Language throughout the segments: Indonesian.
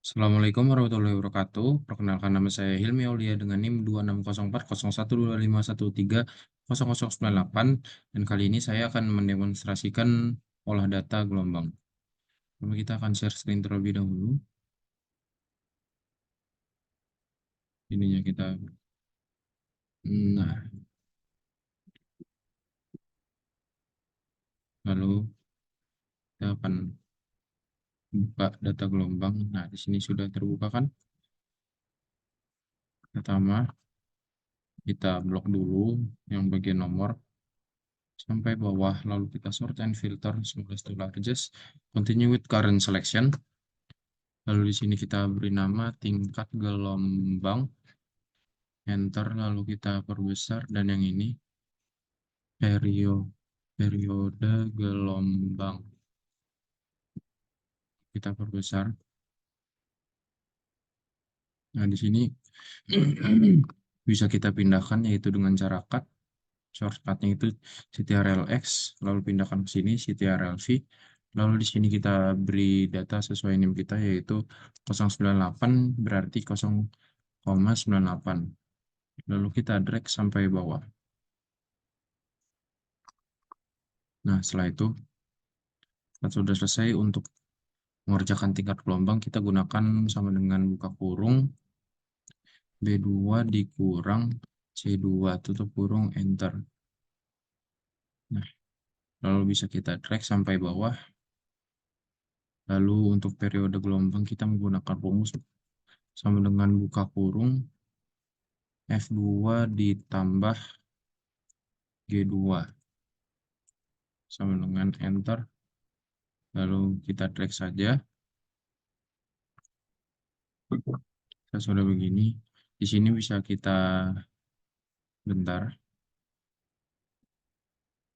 Assalamualaikum warahmatullahi wabarakatuh. Perkenalkan nama saya Hilmi Aulia dengan NIM 26040125130098 dan kali ini saya akan mendemonstrasikan olah data gelombang. Pertama kita akan share screen terlebih dahulu. Ininya kita. Nah, lalu kita akan buka data gelombang. Nah, di sini sudah terbuka kan? Pertama, kita blok dulu yang bagian nomor sampai bawah, lalu kita sort and filter smallest to largest, continue with current selection. Lalu di sini kita beri nama tingkat gelombang, enter, lalu kita perbesar, dan yang ini periode gelombang. Kita perbesar. Nah, di sini bisa kita pindahkan yaitu dengan cara cut. Shortcutnya itu CTRL-X, lalu pindahkan ke sini CTRL-V. Lalu di sini kita beri data sesuai NIM kita yaitu 098 berarti 0,98. Lalu kita drag sampai bawah. Nah, setelah itu kita sudah selesai. Untuk mengerjakan tingkat gelombang, kita gunakan sama dengan buka kurung B2 dikurang C2 tutup kurung enter. Nah, lalu bisa kita drag sampai bawah. Lalu untuk periode gelombang kita menggunakan rumus sama dengan buka kurung F2 ditambah G2 sama dengan enter. Lalu kita drag saja. Kita sudah begini. Di sini bisa kita, bentar,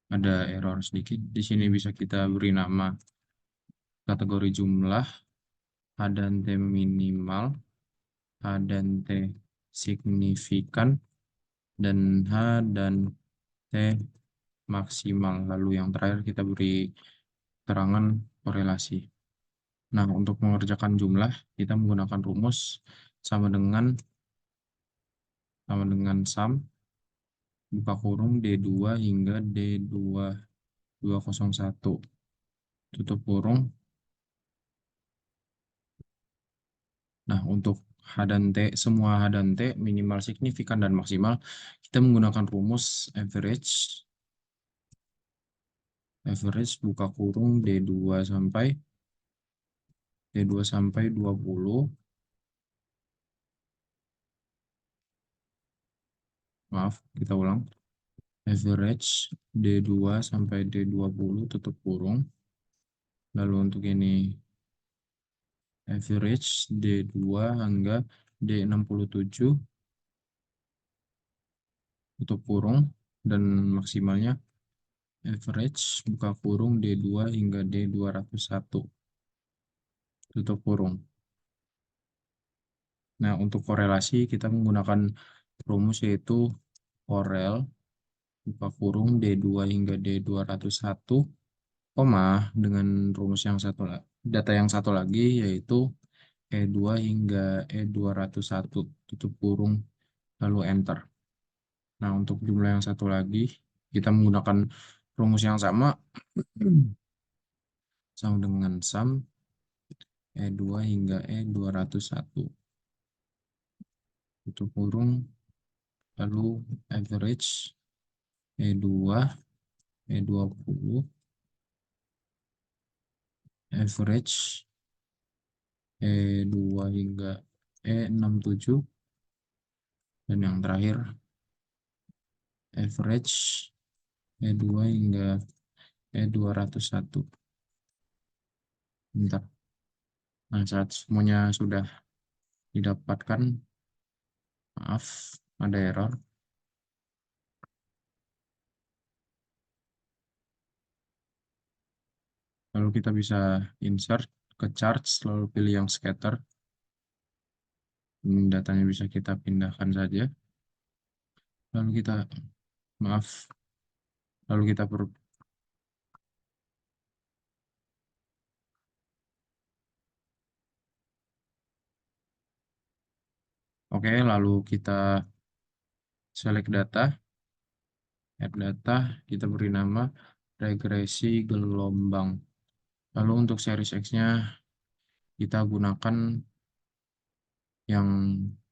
ada error sedikit. Di sini bisa kita beri nama kategori jumlah, H dan T minimal, H dan T signifikan, dan H dan T maksimal. Lalu yang terakhir kita beri keterangan korelasi. Nah, untuk mengerjakan jumlah, kita menggunakan rumus sama dengan sum, buka kurung D2 hingga D2201, tutup kurung. Nah, untuk H dan T, semua H dan T, minimal, signifikan, dan maksimal, kita menggunakan rumus average buka kurung D2 sampai 20. Maaf, kita ulang. Average D2 sampai D20 tutup kurung. Lalu untuk ini average D2 hingga D67 tutup kurung, dan maksimalnya average buka kurung D2 hingga D201 tutup kurung. Nah, untuk korelasi kita menggunakan rumus yaitu korel buka kurung D2 hingga D201, koma dengan rumus yang satu, data yang satu lagi yaitu E2 hingga E201 tutup kurung, lalu enter. Nah, untuk jumlah yang satu lagi kita menggunakan rumus yang sama sama dengan sum E2 hingga E201 tutup kurung, lalu average E2 E20 average E2 hingga E67, dan yang terakhir average E2 hingga E201. Bentar. Nah, saat semuanya sudah didapatkan, maaf, ada error. Lalu kita bisa insert ke charts, lalu pilih yang scatter. Datanya bisa kita pindahkan saja. Lalu kita, maaf, lalu kita Oke, lalu kita select data, add data, kita beri nama regresi gelombang. Lalu untuk series X-nya kita gunakan yang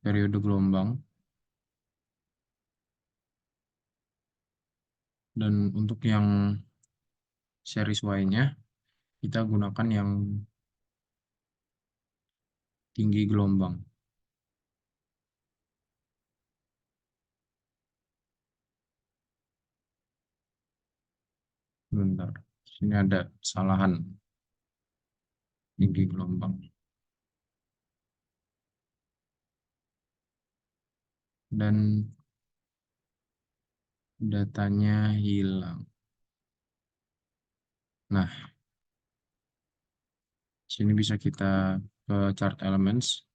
periode gelombang. Dan untuk yang series Y-nya kita gunakan yang tinggi gelombang. Bentar, sini ada kesalahan tinggi gelombang. Dan datanya hilang. Nah, sini bisa kita ke chart elements,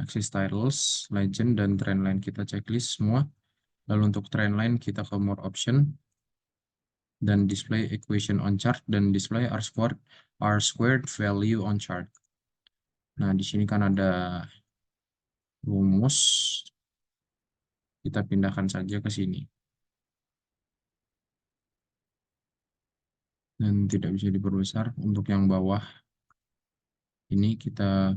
axis titles, legend, dan trendline kita checklist semua. Lalu untuk trendline kita ke more option, dan display equation on chart, dan display R squared value on chart. Nah, di sini kan ada rumus, kita pindahkan saja ke sini. Dan tidak bisa diperbesar. Untuk yang bawah, ini kita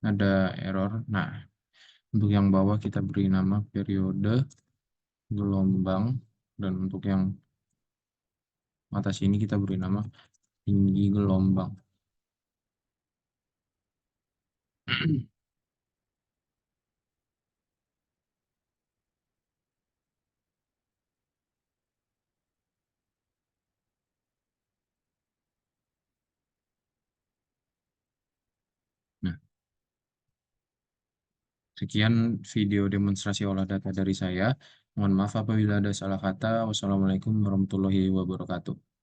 ada error. Nah, untuk yang bawah kita beri nama periode gelombang. Dan untuk yang atas ini kita beri nama tinggi gelombang. Nah, sekian video demonstrasi olah data dari saya. Mohon maaf apabila ada salah kata. Wassalamualaikum warahmatullahi wabarakatuh.